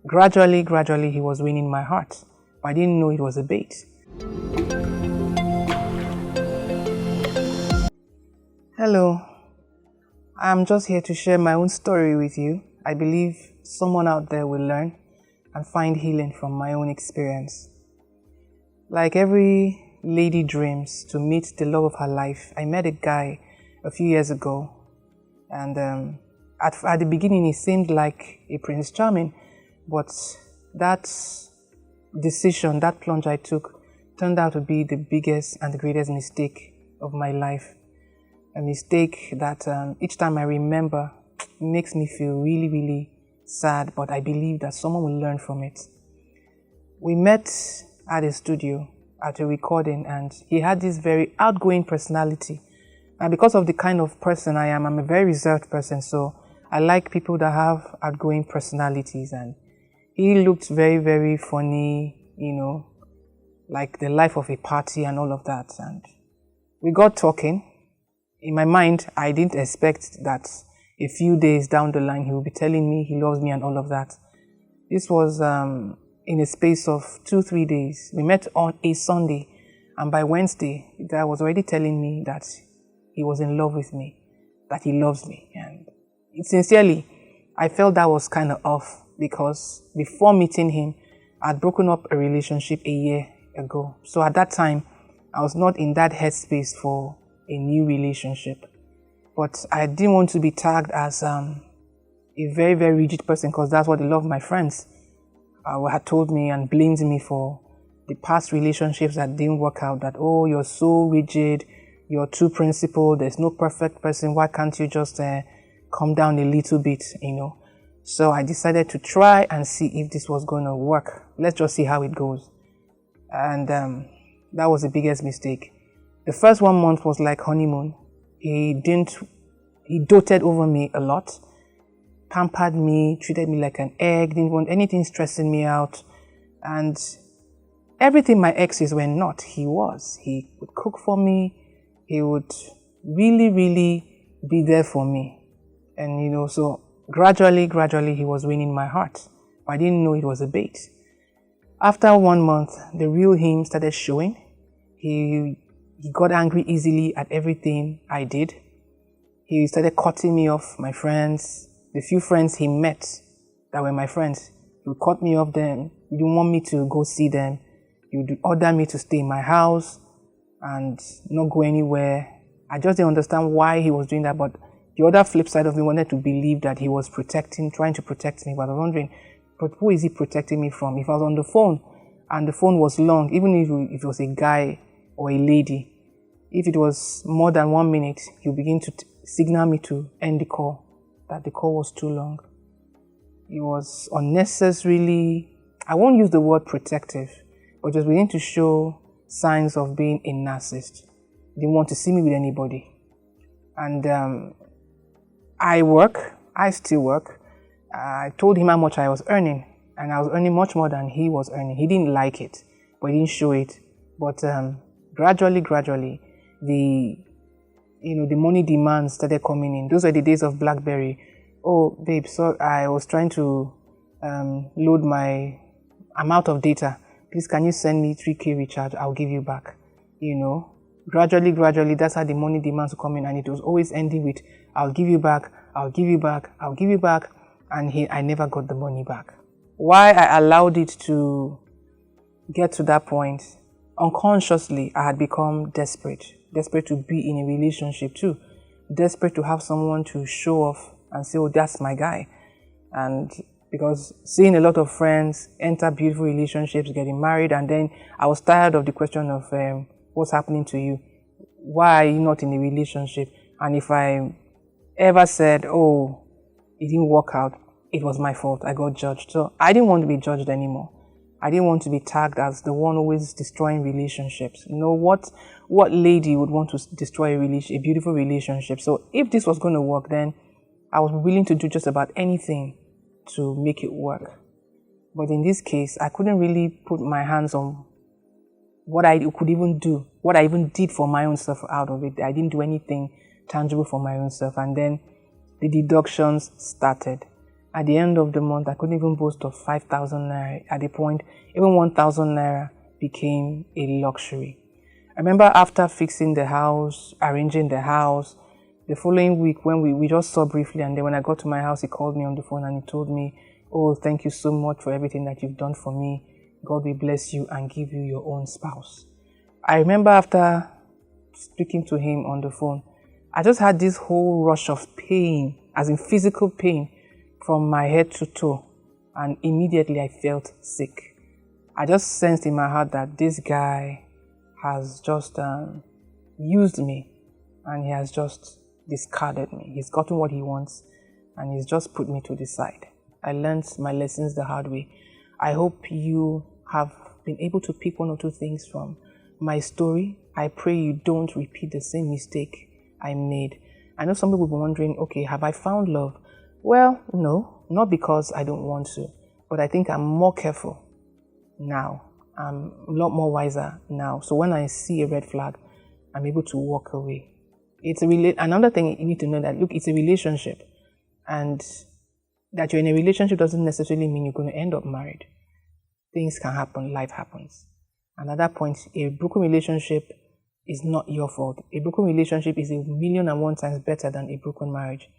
Gradually, he was winning my heart. But I didn't know it was a bait. Hello, I'm just here to share my own story with you. I believe someone out there will learn and find healing from my own experience. Like every lady dreams to meet the love of her life, I met a guy a few years ago, and at the beginning it seemed like a Prince Charming, but that decision, that plunge I took, turned out to be the biggest and the greatest mistake of my life. A mistake that each time I remember makes me feel really, really sad, but I believe that someone will learn from it. We met at a studio at a recording, and he had this very outgoing personality. And because of the kind of person I am, I'm a very reserved person, so I like people that have outgoing personalities. And he looked very, very funny, like the life of a party and all of that. And we got talking. In my mind, I didn't expect that a few days down the line, he would be telling me he loves me and all of that. This was in a space of 2-3 days. We met on a Sunday, and by Wednesday, the guy was already telling me that he was in love with me, that he loves me. And sincerely, I felt that was kind of off, because before meeting him, I'd broken up a relationship a year ago. So at that time, I was not in that headspace for a new relationship. But I didn't want to be tagged as a very, very rigid person, because that's what a lot of my friends had told me and blamed me for the past relationships that didn't work out, that, oh, you're so rigid, you're too principled, there's no perfect person, why can't you just calm down a little bit, So I decided to try and see if this was going to work. Let's just see how it goes. And that was the biggest mistake. The first 1 month was like honeymoon. He doted over me a lot, pampered me, treated me like an egg, didn't want anything stressing me out. And everything my exes were not, he was. He would cook for me. He would really, really be there for me. And, so gradually, he was winning my heart. But I didn't know it was a bait. After 1 month, the real him started showing. He got angry easily at everything I did. He started cutting me off my friends. The few friends he met that were my friends, he would cut me off them. He didn't want me to go see them. He would order me to stay in my house and not go anywhere. I just didn't understand why he was doing that, but the other flip side of me wanted to believe that he was trying to protect me, but I was wondering, but who is he protecting me from? If I was on the phone and the phone was long, even if it was a guy or a lady, if it was more than 1 minute, he'll begin to signal me to end the call, that the call was too long. It was unnecessarily, I won't use the word protective, but just beginning to show signs of being a narcissist. He didn't want to see me with anybody. And I still work. I told him how much I was earning, and I was earning much more than he was earning. He didn't like it, but he didn't show it. But gradually, the money demands started coming in. Those were the days of BlackBerry. Oh, babe, so I was trying to load I'm out of data. Please, can you send me 3K recharge? I'll give you back. Gradually, that's how the money demands would come in, and it was always ending with, I'll give you back, I'll give you back, I'll give you back, and I never got the money back. Why I allowed it to get to that point, unconsciously, I had become desperate to be in a relationship too, desperate to have someone to show off and say, oh, that's my guy. And because seeing a lot of friends enter beautiful relationships, getting married, and then I was tired of the question of what's happening to you? Why are you not in a relationship? And if I ever said, oh, it didn't work out, it was my fault, I got judged. So I didn't want to be judged anymore. I didn't want to be tagged as the one always destroying relationships. What lady would want to destroy a beautiful relationship? So if this was going to work, then I was willing to do just about anything to make it work. But in this case, I couldn't really put my hands on what I could even do, what I even did for my own self out of it. I didn't do anything tangible for my own self. And then the deductions started. At the end of the month, I couldn't even boast of 5,000 naira. At the point, even 1,000 naira became a luxury. I remember after fixing the house, arranging the house, the following week when we just saw briefly, and then when I got to my house, he called me on the phone and he told me, "Oh, thank you so much for everything that you've done for me. God will bless you and give you your own spouse." I remember after speaking to him on the phone, I just had this whole rush of pain, as in physical pain, from my head to toe, and immediately I felt sick. I just sensed in my heart that this guy has just used me, and he has just discarded me. He's gotten what he wants, and he's just put me to the side. I learned my lessons the hard way. I hope you have been able to pick one or two things from my story. I pray you don't repeat the same mistake I made. I know some people will be wondering, okay, have I found love? Well, no, not because I don't want to, but I think I'm more careful now. I'm a lot more wiser now. So when I see a red flag, I'm able to walk away. It's another thing you need to know, that look, it's a relationship, and that you're in a relationship doesn't necessarily mean you're going to end up married. Things can happen, life happens. And at that point, a broken relationship is not your fault. A broken relationship is 1,000,001 times better than a broken marriage.